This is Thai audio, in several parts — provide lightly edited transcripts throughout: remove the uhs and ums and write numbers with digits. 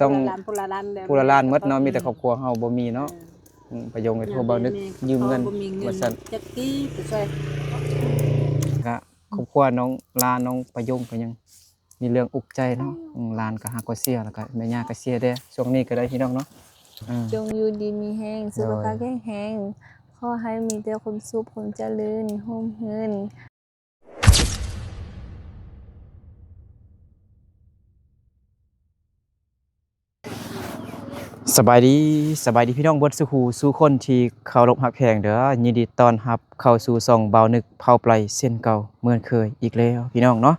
ต้องผู้ละล้านผู้ละล้านหมดเนาะมีแต่ครอบครัวเฮาบ่มีเนาะประโยงไอ้โทรบ่นึกยืมเงินว่าซั่น จักกี้ไปช่วย ก็ครอบครัวน้องลาน้องประโยงก็ยังมีเรื่องอุกใจเนาะลานก็ฮักก็เสียแล้วก็แม่ย่าก็เสียเด้ช่วงนี้ก็ได้พี่น้องเนาะจงอยู่ดีมีแห้งสุขภาพแข็งแรงขอให้มีแต่ความสุขความเจริญร่มเงิน สบายดีสบายดีพี่น้องเบิดสุขูสู่คนที่เคารพฮักแพงเด้อยินดีต้อนรับเข้าสู่ช่องเบานึกเผาไพรเส้นเก่าเหมือนเคยอีกแล้วพี่น้องเนาะ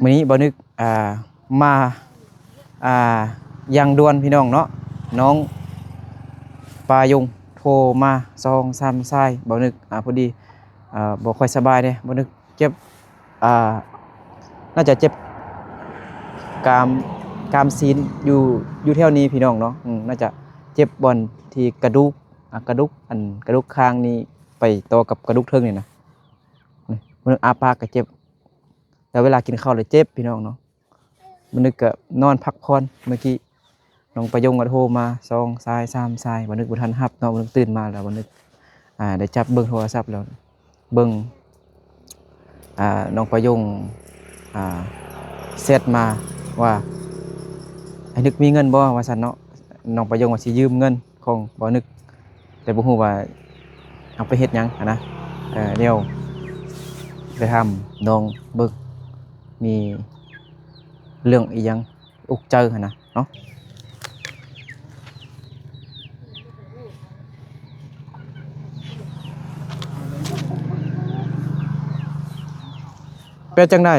มื้อนี้เบานึกมาอย่างด่วนพี่น้องเนาะน้องปายงโทรมา2-3สายเบานึกพอดีบ่ค่อยสบายเด้เบานึกเจ็บน่าจะเจ็บกรามซีนอยู่แถวนี้พี่น้องเนาะน่าจะเจ็บบอนที่กระดูกกระดูกคางนี่ไปต่อกับกระดูกเทิงนี่นะนี่มันอาปากก็เจ็บแล้วเวลากินข้าวเลยเจ็บพี่น้องเนาะมันนึกก็นอนพักผ่อนเมื่อกี้น้องประยงก็โทรมา2สาย3สายบ่นึกบ่ทันรับเนาะบ่นึกตื่นมาแล้วบ่นึกได้จับเบิ่งโทรศัพท์แล้วเบิ่งน้องประยงเซตมาว่าไอ้นึกมีเงินบ่ว่าซั่นเนาะน้องประยงว่าสิยืมเงินของบ่นึกแต่บ่ฮู้ว่าเอาไปเฮ็ดหยังนะเดี๋ยวไปถามน้องเบิ่งมีเรื่องอีหยังอุกใจหั่นนะเนาะเป็นจังได๋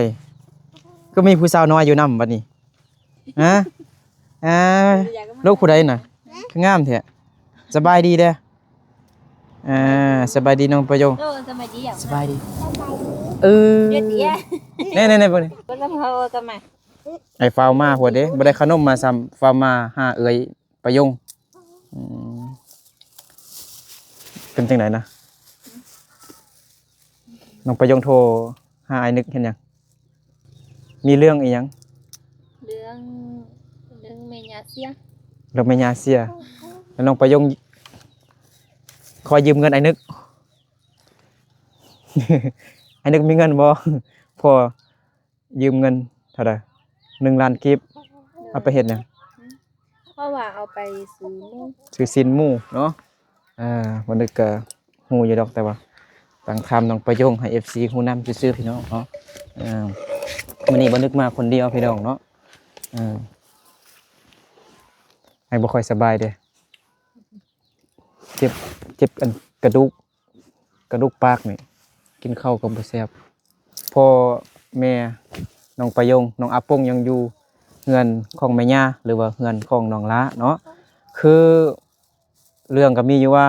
ก็มีผู้สาวน้อยอยู่นำบัดนี้ฮะลูกผู้ใดน่ะคืองามแท้สบายดีเด้อสบายดีน้องประโยงสบายดีอ่ะ สบายดีเดี๋ยวเดี๋ยว แน่ๆๆบ่นี่ ก็ต้องเอากันมา ไอ้ฟาวมาหัวเด้บ่ได้ขนมมาซ้ำฟาวมาหาเอื้อยประโยงเป็นจังไดนะน้องประโยงโทรหาไอ้นึกเห็นหยังมีเรื่องอีหยังเรื่องเมญาเสีย เรื่องแม่ย่าเสียแล้วน้องประโยงขอยืมเงินไอ้นึก ไอ้นึกมีเงินบ่ พอยืมเงินเท่าใด1 ล้านกีบเอาไปเฮ็ดหยัง เพราะว่าเอาไปซื้อหมู ซื้อสินหมู่เนาะวันนึกก็ฮู้อยู่ดอกแต่ว่าตั้งคำน้องประโยงให้ FC ฮู้นำซื่อๆพี่น้องเนาะมื้อนี้บ่นึกมาคนเดียวพี่น้องเนาะให้บ่ค่อยสบายเด้เจ็บอันกระดูกปากนี่กินข้าวก็บ่แซ่บพ่อแม่น้องประโยงน้องอาปงยังอยู่เฮือนของแม่ย่าหรือว่าเฮือนของน้องล้าเนาะคือเรื่องก็มีอยู่ว่า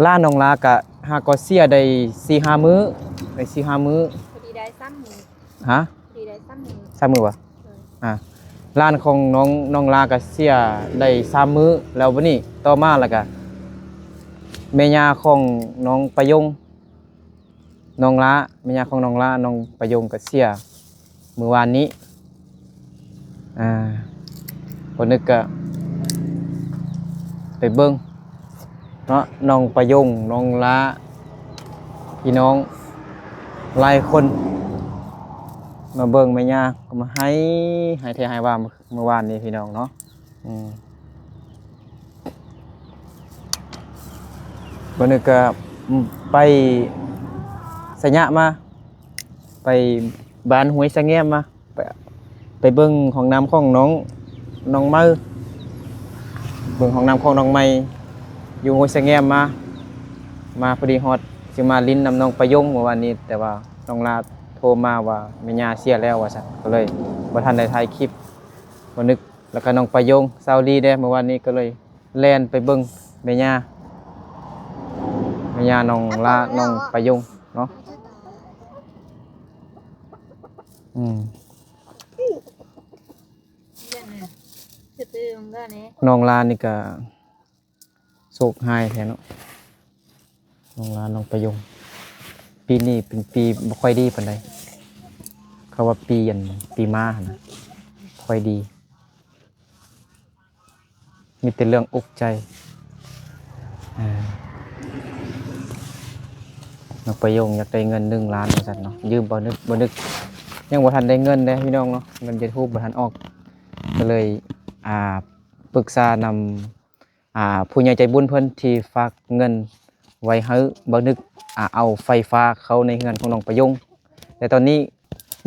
ล้าน้องล้าก็หากก็เสียได้ 4-5 มื้อได้ 4-5 มื้อพอดีได้ซ้ำมือ ฮะ พอดีได้ซ้ำมือ 3 มื้อวะร้านของน้องลาก็เสียได้3 มื้อแล้วบัดนี้ต่อมาแล้วก็แม่ย่าของน้องประยงน้องลาแม่ย่าของน้องลาน้องประยงก็เสียมื้อวานนี้คนนึกก็ไปเบิ่งเนาะน้องประยงน้องลาพี่น้องหลายคนมาเบิ่งแม่ย่าก็มาให้แท้ให้ว่าเมื่อวานนี้พี่น้องเนาะบ่นึกก็ไปสะยะมาไปบ้านห้วยสะแงมมาไปเบิ่งห้องน้ำของน้องมือเบิ่งห้องน้ำของน้องไม้อยู่ห้วยสะแงมมาพอดีฮอดสิมาลิ้นนำน้องประยงเมื่อวานนี้แต่ว่าน้องลาโทรมาว่าแม่ย่าเสียแล้วว่าซั่นก็เลยบ่ทันได้ถ่ายคลิปบ่นึกแล้วก็น้องประยงเซาลีเด้เมื่อวานนี้ก็เลยแล่นไปเบิ่งแม่ย่าน้องลาน้องประยงเนาะน้องลานี่ก็โศกหายแท้เนาะน้องลาน้องประยงปีนี้เป็นปีบ่ค่อยดีปานใดเขาว่าปีม้านะพอ ค่อยดีมีแต่เรื่องอุกใจน้องประโยงอยากได้เงิน1 ล้านว่าซั่นเนาะยืมบ่นึกยังบ่ทันได้เงินเด้พี่น้องเนาะเงิน YouTube บ่ทันออกก็เลยปรึกษานำผู้ใหญ่ใจบุญเพิ่นที่ฝากเงินไว้ให้บ่นึกเอาไฟฟ้าเข้าในเรือนของน้องประโยงแต่ตอนนี้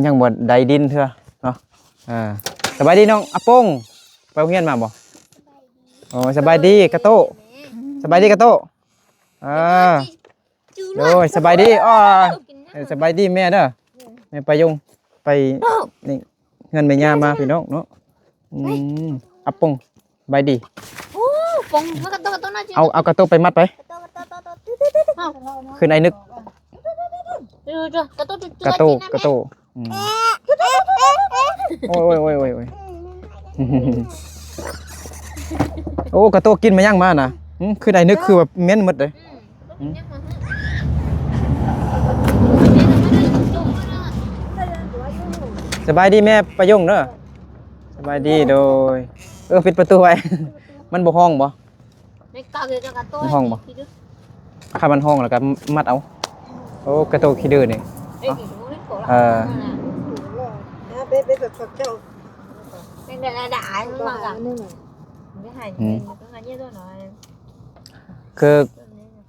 ยังบ่ได้ดินเทื่อเนาะสบายดีน้องอาปงไปโรงเรียนมาบ่อ๋อสบายดีกะโตสบายดีกะโตโดยสบายดีสบายดีแม่เด้อแม่ประโยงไปนี่เงินแม่ย่ามาพี่น้องเนาะอาปงสบายดีเอากระโตไปมัดไปคืนไอ้นึกกระโตโอ้ยโอ้กระโตกินมาย่างมาน่ะคืนไอ้นึกคือแบบเม้นหมดเลยสบายดีแม่ประยงเด้อสบายดีโดยปิดประตูไว้มันบ่ห้องบ่มันห้องบ่ถ้ามันห้องแล้วก็มัดเอาโอ้กระโตขี้ดื้อนี่คือ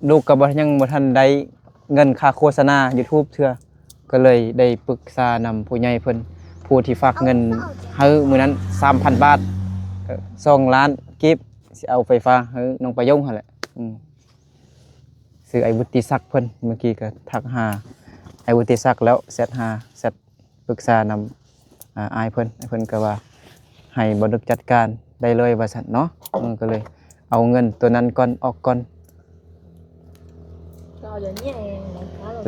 ลูกกับยังบ่ทันได้เงินค่าโฆษณา YouTube เทื่อก็เลยได้ปรึกษานำผู้ใหญ่เพิ่นผู้ที่ฝากเงินให้มื้อนั้น 3,000 บาทก็2 ล้านกิฟต์สิเอาไฟฟ้าให้น้องประยงหั่นแหละซื้อไอ้วุฒิศักดิ์เพิ่นเมื่อกี้ก็ทักหาไอ้วุฒิศักดิ์แล้วแชทปรึกษานำอ้ายเพิ่นก็ว่าให้บ่นึกจัดการได้เลยว่าซั่นเนาะก็เลยเอาเงินตัวนั้นก่อนออกก่อน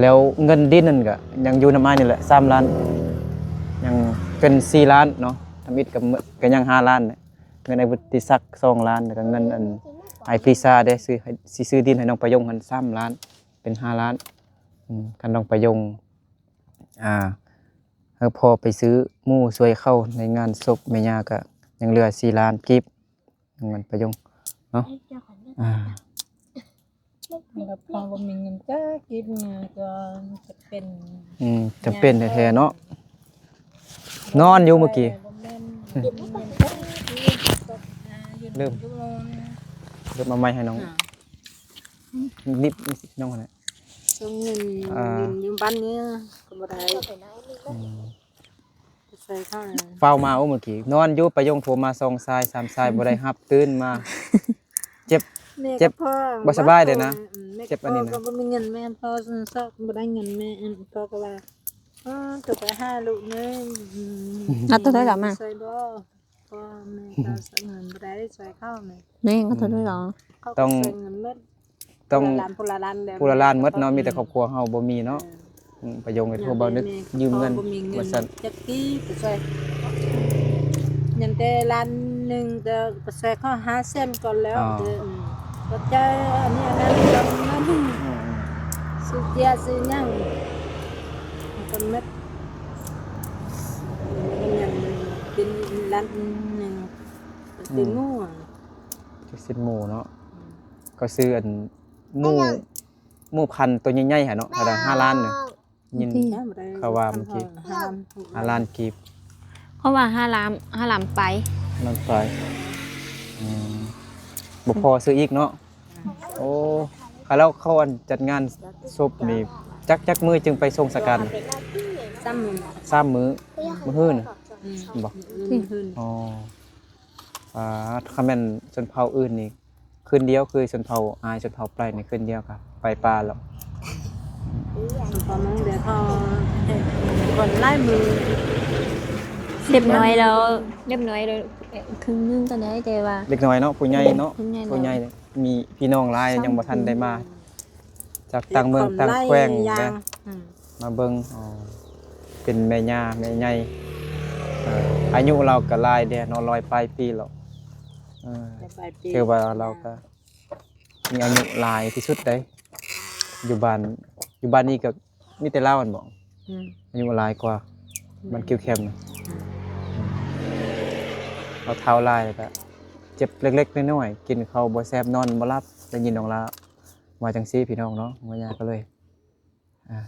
แล้วเงินดินนั่นก็ยังอยู่นำอ้ายนี่แหละ3 ล้านยังเป็น4 ล้านเนาะทำอิฐก็ยัง5 ล้านเนี่ยเงินไอ้วุฒิศักดิ์2 ล้านแล้วก็เงินอันไอ้ปรีซาได้ซื้อดินให้น้องประยงหัน3 ล้านเป็น5 ล้านคันน้องประยงพอไปซื้อหมู่ช่วยเข้าในงานศพแม่ย่าก็ยังเหลือ4 ล้านกิฟต์เงินประยงเนาะแล้วพอบ่มีเงินจ้ากินมาก็จะเป็นแท้ๆเนาะนอนอยู่เมื่อกี้เริ่มมาใหม่ให้น้องนิบน้องคนนี้ส่งเงินอยู่บ้านนี้ก็บ่ได้ใส่ข้าวเฝ้ามาเมื่อกี้นอนอยู่ประยงโทรมา2 สาย 3 สายบ่ได้รับตื่นมาเจ็บบ่สบายเด้นะเจ็บอันนี้นะก็บ่มีเงินแม่พอซักบ่ได้เงินแม่พ่อก็ว่าตัวไปหาลูกนึงตัวได้หรอมาใส่บ่พ่อแม่ก็ใส่เงินบ่ได้ใส่ข้าวแม่ก็ตัวได้หรอต้องผู้ละล้านหมดเนาะมีแต่ครอบครัวเฮาบ่มีเนาะประยงให้โทรบ่นึกยืมเงินว่าซั่นจักกี้ไปใส่ยันแต่ล้านนึงแต่ไปใส่ข้าว5 เซนก่อนแล้วก็ใจอันนี้นั่นสุดยอดสิยังก็เม็ดยังเป็นล้านนึงเป็นหมู่เนาะก็ซื้ออันหมู่พันตัวใหญ่ๆหั่นเนาะได้5 ล้านนึงยินเขาว่าเมื่อกี้5 ล้านกีบเขาว่า5 ล้านไปบ่พอซื้ออีกเนาะโอ้แล้วเขาอันจัดงานศพนี่จักมื้อจึงไปส่งสการ3 มื้อฮื้อน่ะบ่อ๋อคำแม่นชนเผ่าอื่นนี่คืนเดียวคือชนเผ่าอายชนเผ่าปลายนี่คืนเดียวครับไปป่าแล้วพอมั้งเดี๋ยวเขาคนไล่มือเรียบน้อยแล้วครึ่งนึงก็ได้แต่ว่าเด็กน้อยเนาะผู้ใหญ่เนาะผู้ใหญ่มีพี่น้องหลายยังบ่ทันได้มาจากต่างเมืองต่างแขวงมาเบิ่งเป็นแม่ย่าแม่ใหญ่อายุเราก็หลายเด้เนาะ100 ปลายปีแล้วคือว่าเราก็มีอายุหลายที่สุดได้อยู่บ้านนี้ก็มีแต่เล่ากันบ่อายุหลายกว่ามันเกี่ยวแคม เอาเท้าลายแล้วก็เจ็บเล็กๆน้อยๆกินข้าวบ่แซ่บนอนบ่หลับได้ยินน้องลาว่าจังซี่พี่น้องเนาะว่ายาก็เลยอ่า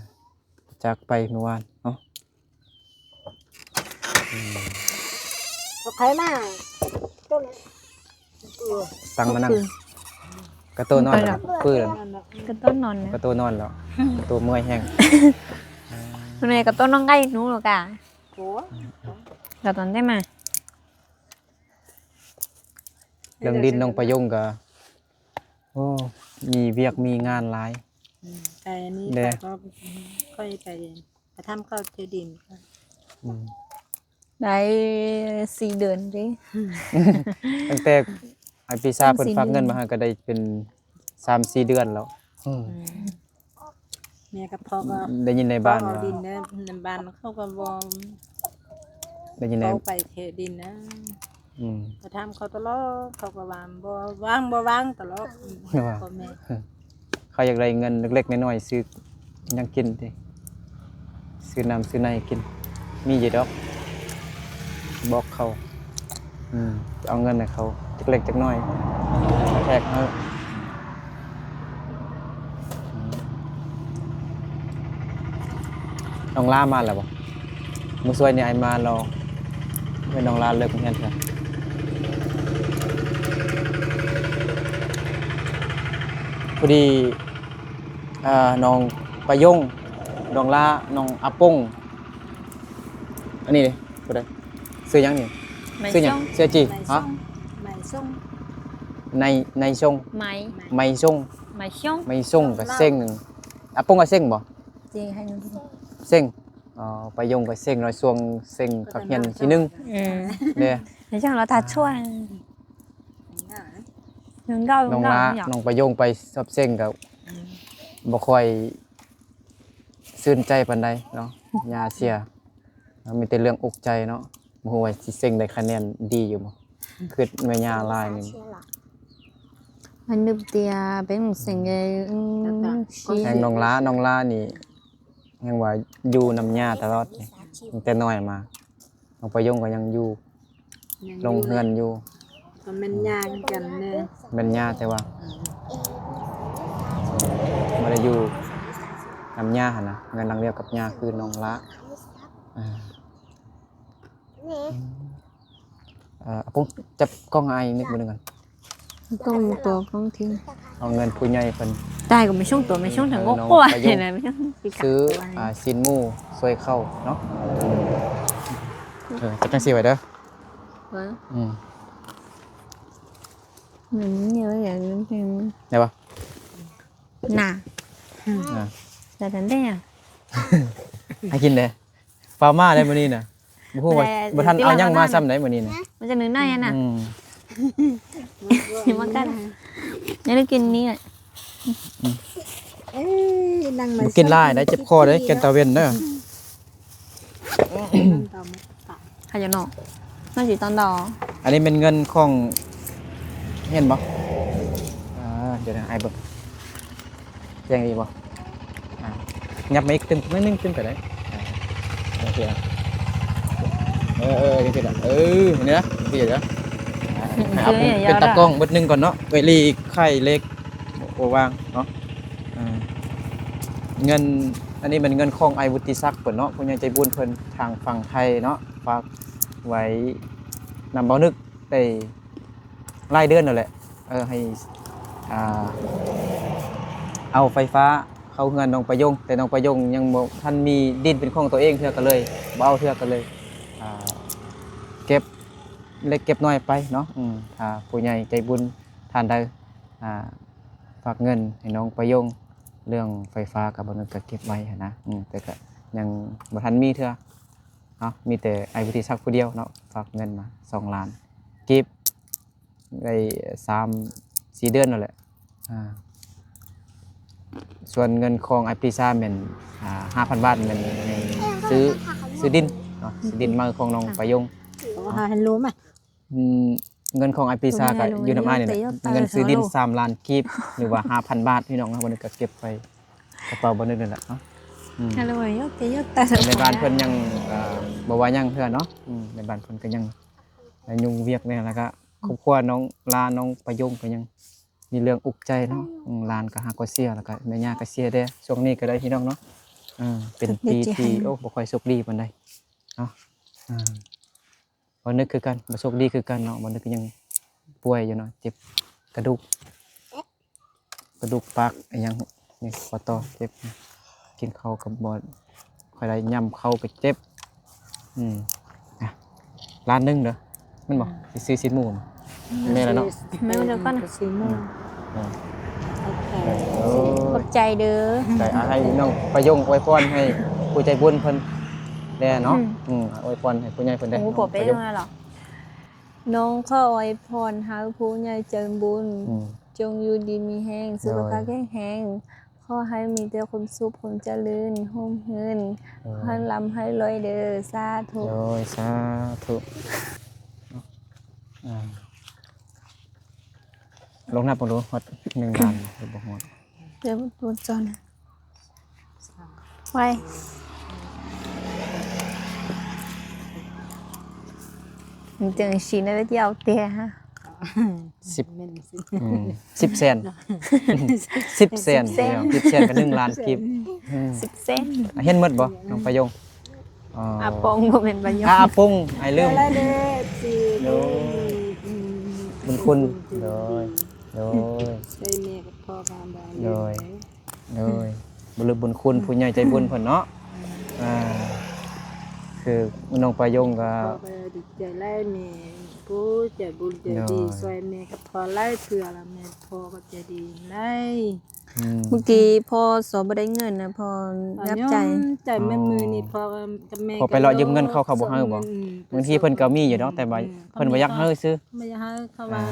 จากไปเมื่อวานเนาะ ใครมาต้น สั่งมานั่งกระโตนอนแล้วปื้อแล้ว ก็ต้นนอนนะ กระโตนอนแล้วกระโตเมื่อยแห้ง hôm nay cóต้นน้องไก่หนูหรอกะ หัว เราตอนได้มา เรื่องดินน้องประยงก็โอ้มีเวียกมีงานหลาย ไก่นี่ เด้ ก็ค่อยไปทำข้าวเทดิน อืม ได้4 เดือนดิ ตั้งแต่ไอปีซ่า ตั้ง เพิ่น 4 ฝากเงิน เดือน มาให้ก็ได้เป็น 3-4 เดือนแล้ว แม่กับพ่อก็ ได้ยินในบ้าน เอ ว่า ดินนะในบ้านเขาก็บอม ได้ยินใน เขาไปเทดินนะ อืม ก็ทำเขาตลอดเขาก็วางบ่วางตลอด ว่า พ่อแม่ เขาอยากได้เงินเล็กๆน้อยๆซื้อหยังกินติซื้อน้ำซื้อในกิน มีอยู่ดอกบอกเขาเอาเงินให้เขาจักเล็กจักน้อยแทกเอาน้องลามาแล้วบ่มื้อซวยนี่ไอ้มารอเพิ่นน้องลาเลิกโรงเรียนเถอะพอดีน้องประยงน้องลาน้องอาปงอันนี้ดิบ่ได้ซื้อหยังนี่ ไม่ ซื้อหยัง ช่อง เสื้อจี ไม่ ฮะ ส่ง ในชง ไม้ ไม่ชง ไม่ช่อง ไม่ชงกับเส้งอาปงกับเส้งบ่ จริงให้หนู เส้งประยงกับเส้งน้อยสวงเส้งผักเฮียนทีนึงเด้อ ไม่ช่องเราตัดช่วยหนึ่งเก้า น้อง เก้า ลา อยาก น้องประยงไปชอบเส้งกับบ่ค่อยซื่นใจปานใดเนาะยาเสียมีแต่เรื่องอกใจเนาะบ่ฮู้ว่าสิเส้งได้คะแนนดีอยู่บ่คือแม่ย่าลายนี่ มันดึบเตียเป็นสิ่งเงี้ยชี้ แห่งน้องลานี่ยังว่าอยู่นำย่าตลอดนี่ตั้งแต่น้อยมาน้องประยงก็ยังอยู่ลงเฮือนอยู่ ก็แม่นยางกันเด้อ เป็นย่าแต่ว่าบ่ได้อยู่นำย่าหั่นนะเงินหลังเดียวกับย่าคือน้องละอาปุ๊จับกล้องไอ้นิดนึงก่อน ต้องตัวต้องทิ้ง เอาเงินผู้ใหญ่เพิ่น ได้ก็ไม่ช่องตัวไม่ช่องถังงกกว่าเห็นไหมไม่ช่อง ซื้อซินหมูซวยเข้าเนาะจับจังซี่ไว้เด้ออืม เหมือนเยอะอย่างนั้นเป็น ได้ปะ หนา อ่า แต่ทันได้อ่ะ ให้กินเด้ฟาร์มาได้มื้อนี้น่ะบ่ฮู้ว่าบ่ทันเอาหยังมาซ้ำได้มื้อนี้น่ะ มันจะเนื้อหน่อยน่ะ อืม เห็นมันกันนี่ได้กินนี่ เอ้ยนั่ง บ่กินหลายได้เจ็บคอได้กินตะเวนเด้อ ขยันออกน่าจะตอนดอ อันนี้เป็นเงินของเห็นบ่เดี๋ยวนะไอ้เบิ่งแจ้งดีบ่ยับมาอีกตึ้งนิดนึงตึ้งก็ได้โอเคจังซี่ล่ะนี่นะพี่เด้อเอาเป็นตากล้องเบิดนึงก่อนเนาะไว้ลีไข่เล็กบ่วางเนาะเงินอันนี้เป็นเงินของไอวุฒิศักดิ์เพิ่นเนาะผู้ใหญ่ใจบุญเพิ่นทางฝั่งไทยเนาะฝากไว้นำเบานึกได้รายเดือนนั่นแหละให้เอาไฟฟ้าเข้าเงินน้องประยงแต่น้องประยงยังบ่ทันมีดินเป็นของตัวเองเทื่อก็เลยบ่เอาเทื่อก็เลยเก็บเล็กเก็บน้อยไปเนาะถ้าผู้ใหญ่ใจบุญท่านใดฝากเงินให้น้องประยงเรื่องไฟฟ้ากับบ่นึกก็เก็บไว้หั้นนะแต่ก็ยังบ่ทันมีเทื่อเนาะมีแต่ไอ้วุฒิศักดิ์ผู้เดียวเนาะฝากเงินมา2 ล้านเก็บได้3-4 เดือนนั่นแหละส่วนเงินของไอปีซ่าแม่น5,000 บาทแม่นซื้อดินเนาะซื้อดินมาของน้องประยง หาให้รู้มั้ย เงินของไอปีซ่าก็อยู่นำอ้ายนี่แหละเงินซื้อดิน3 ล้านกีบหรือว่า 5,000 บาทพี่น้องครับบ่นึกก็เก็บไปกระเป๋าบ่นึกนั่นแหละเนาะ ฮัลโหลยกแต่ ในบ้านเพิ่นยังบ่ว่าหยังเทื่อเนาะในบ้านเพิ่นก็ยัง แล้วยุ่งเวียกเนี่ยแล้วก็ครอบครัวน้องลาน้องประยงก็ยังมีเรื่องอุกใจเนาะหลานก็หาก็เสียแล้วก็แม่ย่าก็เสียเด้ช่วงนี้ก็ได้พี่น้องเนาะเป็นปีที่โอ้บ่ค่อยโชคดีปานใดเนาะบ่นึกคือกันบ่โชคดีคือกันเนาะบ่นึกก็ยังป่วยอยู่เนาะเจ็บกระดูกปากอีหยังนี่ปอตอเจ็บกินข้าวก็บ่ค่อยได้ย่ำข้าวก็เจ็บร้านนึงเด้อมันบ่สิซื้อชิ้นหมูแม่แล้วเนาะ แม่เดี๋ยวก่อนนะ สีม่วงโอเค ขอบใจเด้อ ได้ให้น้องประยงอวยพรให้ผู้ใจบุญเพิ่นแด่เนาะอวยพรให้ผู้ใหญ่เพิ่นได้ โอ้โหไปยังไงหรอน้องขออวยพรหาผู้ใหญ่ใจบุญจงอยู่ดีมีแห้งสุขภาพแข็งแรงขอให้มีแต่ความสุขความเจริญห่มเหินให้ลำให้รวยเด้อสาธุ โอ้ยสาธุลงนับบ่รู้ฮอด1ล้านหรือบ่ฮอด เดี๋ยวตัวจอนไว้mình tưởng chỉ nó biết giàu tiền ha 10แสน10แสน10แสนก็1ล้านกีบ 10 cent เห็นหมดบ่น้องประยงà pong của mình bao nhiêu อาปุ้งไอ้ลืม แล้วเด้สิ บุญคุณโดย ได้แม่กับพ่อมาบ่ โดยบุญบุญคุณผู้ใหญ่ใจบุญเพิ่นเนาะคือน้องประยงก็ พ่อก็ดีใจไล่แม่ผู้ใจบุญใจดีช่วยแม่กับพ่อไล่เพื่อละแม่พ่อก็ใจดีไล่ เมื่อกี้พอสอบบ่ได้เงินนะพอรับใจ ใจแม่มือนี่พ่อกับแม่ พอไปเลาะยืมเงินเขาบ่ให้บ่บางทีเพิ่นก็มีอยู่เนาะแต่ว่าเพิ่นบ่อยากให้ซื้อ ไม่อยากให้เขาว่า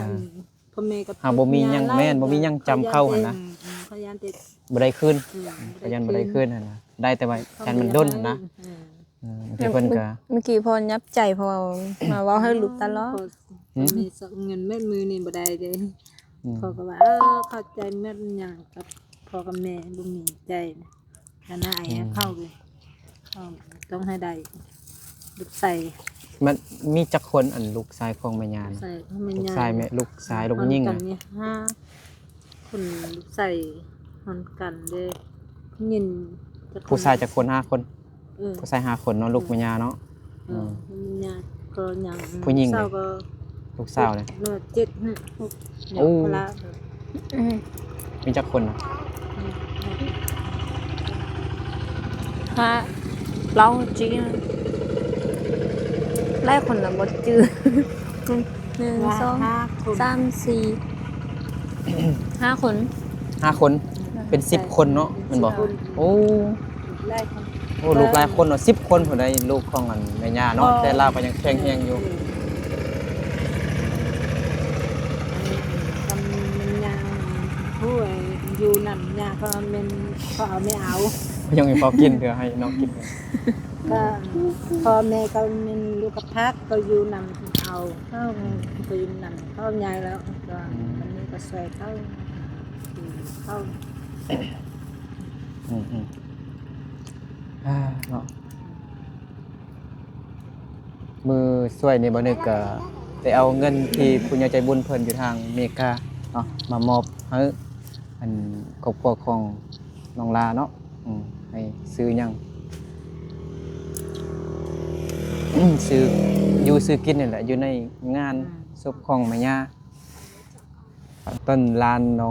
พ่อแม่กับ หาบ่มีหยังแม่นบ่มีหยังจำเข้าหั่นนะ พยานติด บ่ได้คืนพยันบ่ได้คืนหั่นนะได้แต่ว่าการมันด้นหั่นนะบางทีเพิ่นก็ เมื่อกี้พอยับใจพอมาเว้าให้หลุดตลอด มีเงินแม่มือนี่บ่ได้เด้พ่อก็ว่าเข้าใจแม่หยังกับพ่อกับแม่บ่มีใจนะอันนั้นไอ้เข้าเลยต้องให้ได้ลูกใส่ มันมีจักคนอันลูกชายของแม่ย่านี่ ใส่ให้มัน ลูก ยา ชายแม่ลูกชายลูกยิ่ง กั น่ะ นนี่5คนลูกใส่มันกันเด้ยิน ผู้ชายจักคน5คนผู้ชาย5คนเนาะลูกแม่ย่าเนาะ มันยาก็ยัง ผู้หญิง เศร้าก็ ลูกสาวเลย 7 6 โอ้ ละ มีจักคนน่ะ ฮะเราจริงไล่คนละบ่จื้อ1 2 3 4 5 คน 5คนเป็น10คนเนาะแม่นบ่โอ้ ไล่คน โอ้ลูกหลายคนเนาะ10คนพุ่นได้ลูกของอันแม่ย่าเนาะแต่ลาวก็ยังแข็งแรงอยู่ กำมันยางผู้อยู่นั่นยาก็เป็นเขาเอาไม่เอา ยังมีพอกินเดี๋ยวให้น้องกิน ก็พ่อแม่ก็เป็นลูกกับพักก็อยู่นั่นเอาเข้าไปอยู่นั่นเข้าใหญ่แล้วก็มันนี้ก็ใส่เข้าเนาะมือช่วยนี่บ่นึกก็ได้เอาเงินที่ผู้ใหญ่ใจบุญเพิ่นอยู่ทางอเมริกาเนาะมามอบให้อันครอบครัวของน้องลาเนาะให้ซื้อหยังซื้ออยู่ซื้อกินนี่แหละอยู่ในงานศพของแม่ย่าต้นลานน้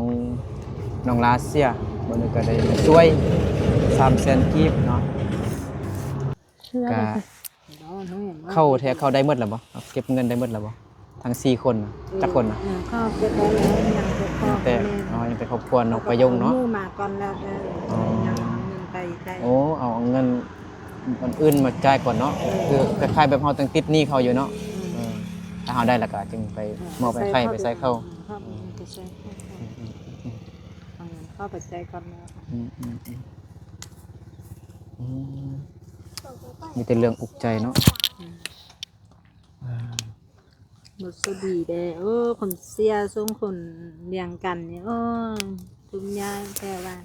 องลาเสียบ่นึกก็ได้ช่วย300,000กีบเนาะก็เข้าแท้เข้าได้หมดแล้วบ่เก็บเงินได้หมดแล้วบ่ทั้ง4คนน่ะจักคนน่ะ เข้าเก็บได้แล้วยังเก็บพ่อ แต่ยังเป็นครอบครัวน้องประยงเนาะ มือมาก่อนแล้วยังเอาเงินไปได้ โอ้เอาเงินคนอื่นมาจ่ายก่อนเนาะคือคล้ายๆแบบเฮาต้องติดหนี้เขาอยู่เนาะถ้าเฮาได้แล้วก็จึงไปมอบให้ใครไปใส่เข้า ไปใส่เข้าไปใส่ก่อนแล้ว มีแต่เรื่องอุกใจเนาะ หมดสุดีเด้คนเสียส่งคนเลี้ยงกันเนี่ยทุกอย่างแต่ว่า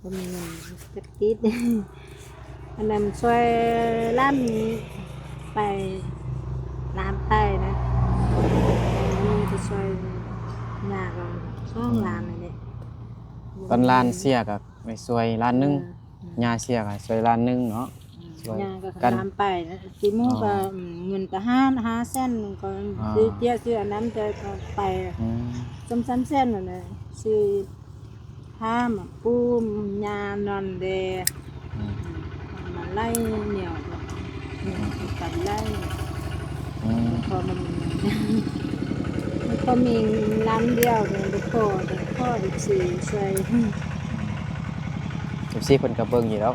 บ่มีเงินจักติดอันนั้นช่วยล่ำไป น้ำใต้นะมีไปช่วยยาก็ช่องลานเลยเนี่ย ตอนล้านเสียก็ไปซวยล้านหนึงยาเสียก็ซวยล้านหนึงเนาะซวย ยาก็ กัน น้ำไปนะทีมูก็เงินก็ห้าเส้นก็ซื้อเตี้ยซื้ออันนั้นจะไป อืม ซ้ำเส้นเลยซื้อผ้ามาปูมยานอนเด อืม มาไล่เหนียวตัดไล่ อืม พอมันก็มีร้านเดียวเนี่ยไปพ่ออีกสี่ใส่ FC เพิ่นก็เบิ่งอยู่แล้ว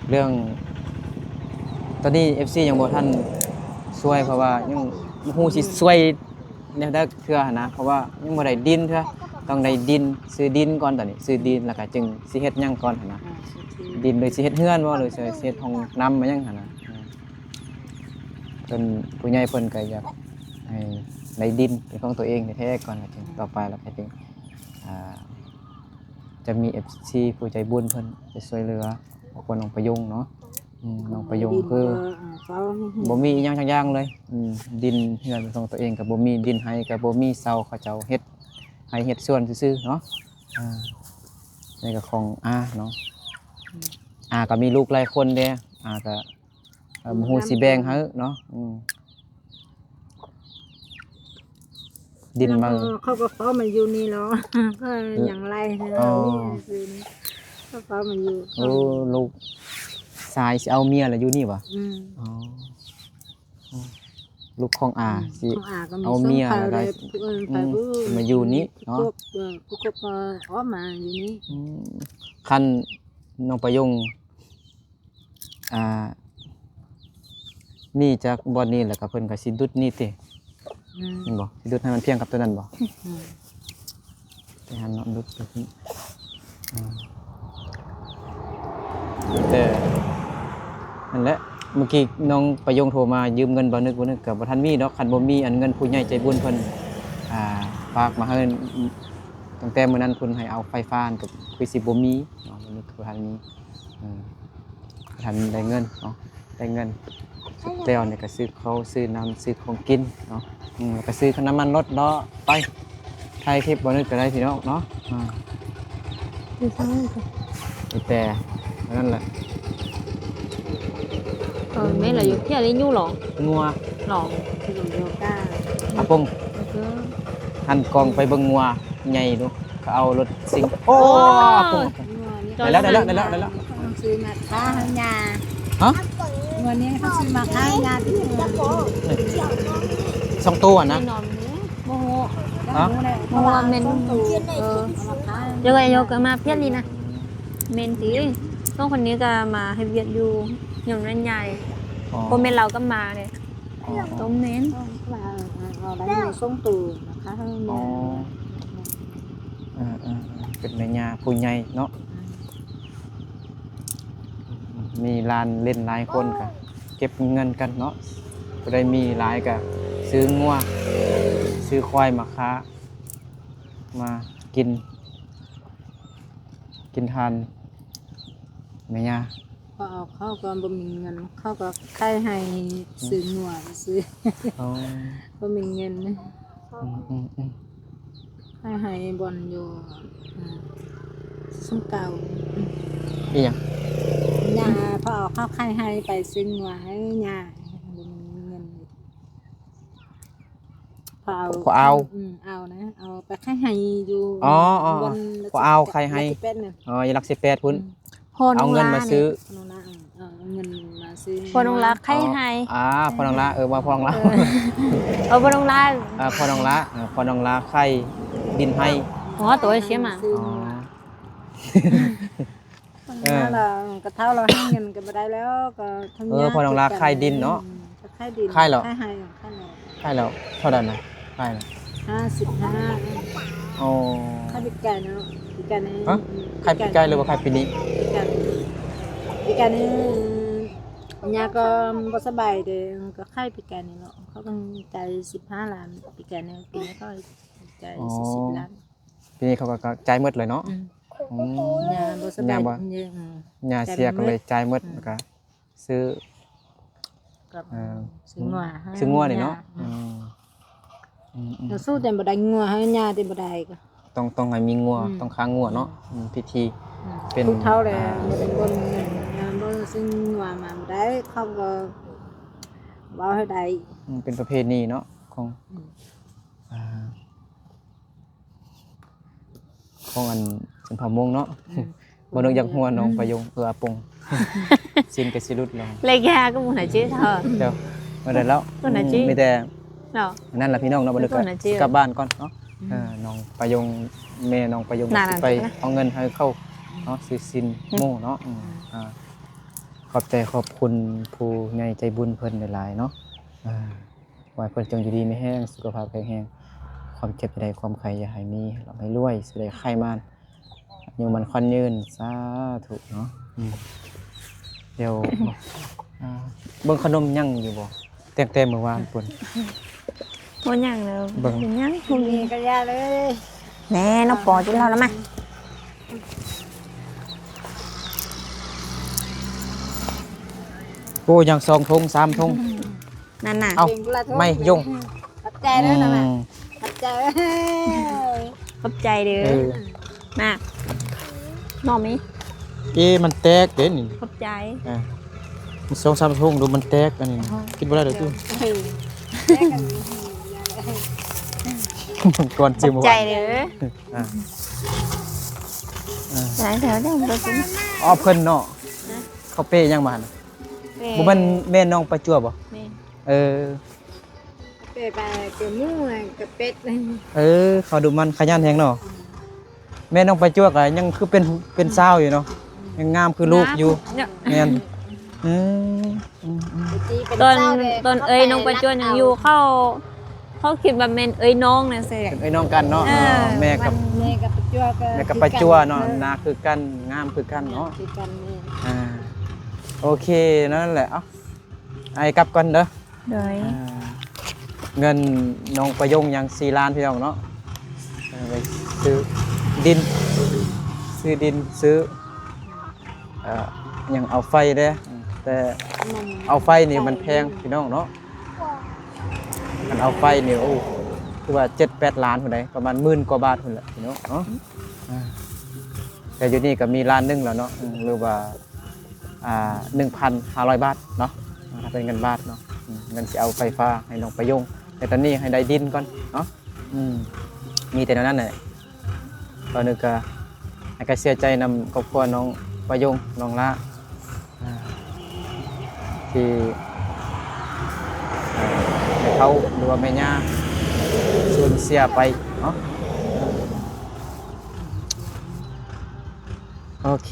เรื่องตอนนี้ FC ยังบ่ทันช่วยเพราะว่ายังบ่ฮู้สิช่วยแนวใดเทื่อหั้นนะเพราะว่ายังบ่ได้ดินเทื่อต้องได้ดินซื้อดินก่อนตอนนี้ซื้อดินแล้วก็จึงสิเฮ็ดหยังก่อนหั้นนะดินหรือสิเฮ็ดเฮือนบ่หรือสิเฮ็ดห้องน้ำมาหยังหั้นนะเพิ่นผู้ใหญ่เพิ่นก็อยากให้ได้ดินเป็นของตัวเองแท้ๆก่อนแล้วจึงต่อไปแล้วก็จึงอ่าจะมี FC ผู้ใจบุญเพิ่นจะช่วยเหลือคนน้องประยุงเนาะน้องประยุงคือบ่มีอิหยังจักอย่างเลยดินเฮือนเป็นของตัวเองก็บ่มีดินให้ก็บ่มีเสาเขาเจ้าเฮ็ดให้เฮ็ดสวนซื่อๆเนาะนี่ก็ของเนาะก็มีลูกหลายคนเด้ก็บ่ฮู้สิแบ่งให้เนาะดินมา เขาก็ฟ้ามันอยู่นี่เนาะก็อย่างไรนะนี่คือก็ฟ้ามันอยู่ โอ้ลูกชายสิเอาเมียแล้วอยู่นี่บ่อ๋อลูกของสิเอาเมียแล้วก็มาอยู่นี่เนาะ ผู้กบออกมาอยู่นี่ คันน้องประยงนี่จากบ่อนนี้แล้วก็เพิ่นก็สิดุดนี่ติเห็นบ่สิดุดให้มันเพียงกับตัวนั้นบ่ไปหาน้องดุดไปนี่แต่นั่นแหละเมื่อกี้น้องประยงโทรมายืมเงินบ่นึกก็บ่ทันมีดอกคันบ่มีอันเงินผู้ใหญ่ใจบุญเพิ่นฝากมาให้ตั้งแต่มื้อนั้นเพิ่นให้เอาไฟฟ้าก็คือสิบ่มีเนาะบ่นึกคือทันมีทันได้เงินเนาะได้เงินสุดแล้วเนี่ยก็ซื้อข้าวซื้อน้ำซื้อของกินเนาะแล้วก็ซื้อน้ำมันรถเนาะไปไทยคลิปบ่นึกก็ได้พี่น้องเนาะแต่นั่นแหละ mấy là dục cái là nhu lỏng งัว lỏng ที่โยก้า อาปงหันกองไปเบิ่งงัวใหญ่ดูก็เอารถสิงโอ้ปงได้แล้วซื้อมาค้าให้ยา ฮะ วันนี้เขาซื้อมาค้ายาที่เมือง 2ตัวนะ nòm nữa mô hả mô men giờ cái vô cái mà biết đi nè men tí conคนนี้ก็มาให้เวียดอยู่อย่างนั้นใหญ่คนเป็นเราก็มาเลยต้มเม้น เราได้ในช่วงตูนะคะให้ยา เป็นแม่ย่าผู้ใหญ่เนาะมีลานเล่นหลายคนก็เก็บเงินกันเนาะก็ได้มีหลายก็ซื้องัวซื้อควายมาค้ามากินทานแม่ย่า พอเอาเข้าก็บ่มีเงินเข้าก็ใครให้ซื้อหน่วยซื้อบ่มีเงินให้บอลอยู่สุ่มเก่า อีหยัง ยาพอเอาเข้าใครให้ไปซื้อหน่วยให้ยาบ่มีเงินพอเอานะเอาไปใครให้อยู่พอเอาใครให้ยาลัก18พุ่นเอาเงินมาซื้อ เงินมาซื้อ พอน้องรักใครให้ พอน้องละว่าพอน้องละ พอน้องรัก พอน้องละใครดินให้ อ๋อตัวเชี่ยมา เรากระเท้าเราให้เงินกันไปได้แล้วก็ทำยา พอน้องละใครดินเนาะ ใครดิน ใครเหรอ ใครให้ ใครแล้วเท่านั้นนะใครแล้ว 55 อ๋อ ใครปิดไก่เนาะปิดไก่นี่ ใครปีกไก่หรือว่าใครปีนี้ ปิดไก่นี่ยาก็บ่สบายเด้ก็ใครปิดไก่นี่เนาะเขาต้องจ่าย15 ล้านปิดไก่นี่ปีนี้ก็จ่าย40 ล้าน ปีนี้เขาก็จ่ายหมดเลยเนาะ ยาบ่สบาย ยาเสียก็เลยจ่ายหมดแล้วก็ซื้อ กับ อ่า ซื้องัวให้ ซื้องัวนี่เนาะ อืม อืม เราสู้แต่บ่ได้งัวให้ญาติบ่ได้ก็ ต้องให้มีงัว อืม ต้องค้างงัวเนาะพิธี เป็น ทุกเท่าเลย อ่า บ่เป็นบนเงินบ่ซื้องัวมาบ่ได้เขาก็บ่ให้ได้ เป็นประเพณีเนาะของ อืม อ่าของอันสันพามงเนาะบ่นึกอยากหัวน้องประยงอาปง สิ้นกสิรุดลง เลยยาก็มุนหาชื่อเธอ เดี๋ยวมาได้แล้ว คนไหนจี้ มีแต่ เนาะ นั่นแหละพี่น้องเนาะบ่นึก คนไหนจี้ กลับบ้านก่อนเนาะน้องประยงแม่น้องประยง น่า สิ รัก ไป นะ เอาเงินให้เข้าเนาะซื้อสินโม่เนาะขอบใจขอบคุณผู้ใหญ่ใจบุญเพิ่นหลายๆเนาะขอให้เพิ่นจงอยู่ดีมีแห้งสุขภาพแข็งแรงความเจ็บใดความไข้อย่าให้มีเราให้รวยสิได้ไข้มานอยู่มันควันยืนสาธุเนาะเดี๋ยวเบิ่งขนมยังอยู่บ่แต่เมื่อวานปุ่น วันยังเลย เบิ่ง เป็นยัง พรุ่งนี้ก็ย่าเลย แน่น้องปอจุเราแล้วมา โอ้ยัง2 ธง 3 ธง นั่นน่ะ เอ้า จริงละทุก ไม่ยุ่ง ขับใจเด้อนั่นน่ะขับใจเด้อ ขอบใจเด้อ เออ มาน้องมี มันแตกเด้นี่ ขอบใจ มัน2-3 ธงดูมันแตกอันนี้คิดบ่ได้เด้อ เออแยกกันย่าเลย ก่อน ข จิ อ ม บ บ่ ใจ ว่า เด้อ อ่า ไหนแถวได้บ่สิ อ๋อเพิ่นเนาะเขาเป้ยังมาหั่นน่ะบ่แม่นแม่น้องประจวบบ่ แม่ เออ ไปกับหมูกับเป็ด เขาดูมันขยันแฮงเนาะแม่น้องประจวบก็ยังคือเป็นสาวอยู่เนาะยังงามคือลูกอยู่ เนี่ย แม่นอืม ตอนเอ้ยน้องประจวนยังอยู่เขาคิดว่าแม่นเอ้ยน้องน่ะสิ เป็นไอ้น้องกันเนาะ เออ แม่กับ แม่กับปัจจัวก็ แม่กับประจวบเนาะหน้าคือกันงามคือกันเนาะ คือกันนี่ โอเคนั่นแหละเอ้าไอ้กลับก่อนเด้อ โดย เงินน้องประยงยัง4 ล้านพี่น้องเนาะไปซื้อดินซื้อดินซื้อยังเอาไฟเด้อแต่เอาไฟนี่มันแพงพี่น้องเนาะมันเอาไฟนี่โอ้คือว่า7-8 ล้านพุ่นใดประมาณ10,000 กว่าบาทพุ่นแหละพี่น้องเนาะแต่อยู่นี่ก็มีล้านหนึงแล้วเนาะหรือว่า1,500 บาทเนาะถ้าเป็นเงินบาทเนาะเงินสิเอาไฟฟ้าให้น้องประยงแต่ตอนนี้ให้ได้ดินก่อนเนาะมีแต่นั้นแหละตอนนึงก็ให้ก็เสียใจนำครอบครัวน้องประยงน้องละที่ให้เขาหรือว่าแม่ย่าสูญเสียไปเนาะโอเค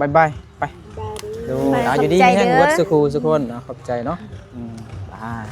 บ๊ายบายไป บาดี ดูอยู่ดีแห้งวัดสุขูสุคนขอบใจเนาะบาย